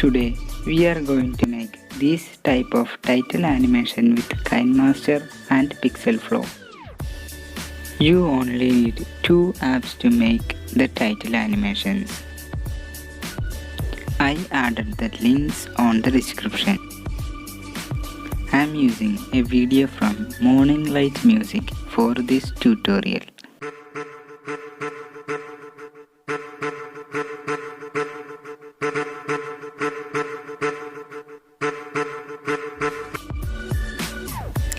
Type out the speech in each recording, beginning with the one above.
Today we are going to make this type of title animation with Kinemaster and Pixel Flow. You only need two apps to make the title animations. I added the links on the description. I am using a video from Morning Light Music for this tutorial.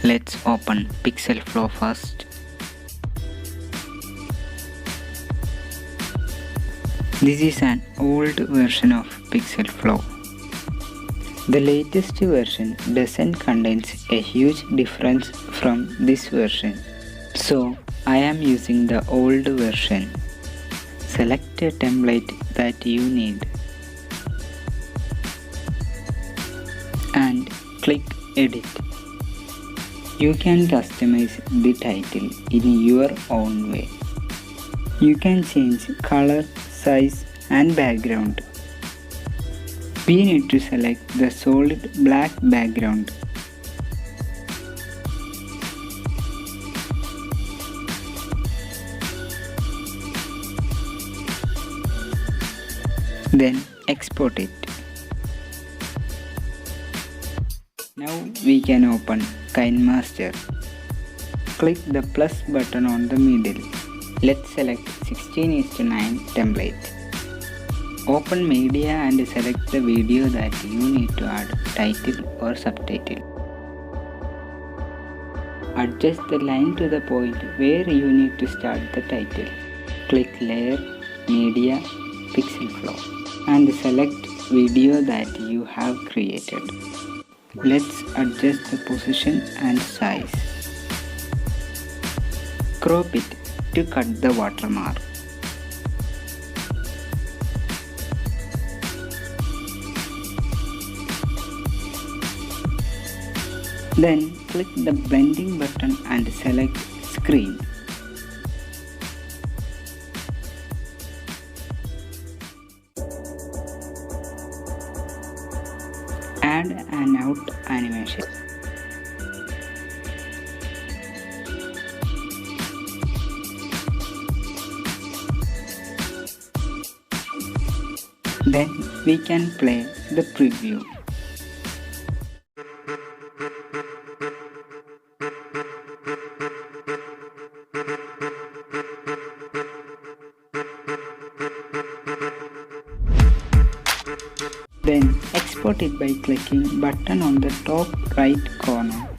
Let's open Pixel Flow first. This is an old version of Pixel Flow. The latest version doesn't contain a huge difference from this version. So I am using the old version. Select a template that you need and click Edit. You can customize the title in your own way. You can change color, size and background. We need to select the solid black background. Then export it. Now we can open Kinemaster. Click the plus button on the middle. Let's select 16:9 template. Open media and select the video that you need to add title or subtitle. Adjust the line to the point where you need to start the title. Click Layer, Media, Pixel Flow and select video that you have created. Let's adjust the position and size. Crop it to cut the watermark. Then click the blending button and select screen. Add an out animation. Then we can play the preview. Then export it by clicking button on the top right corner.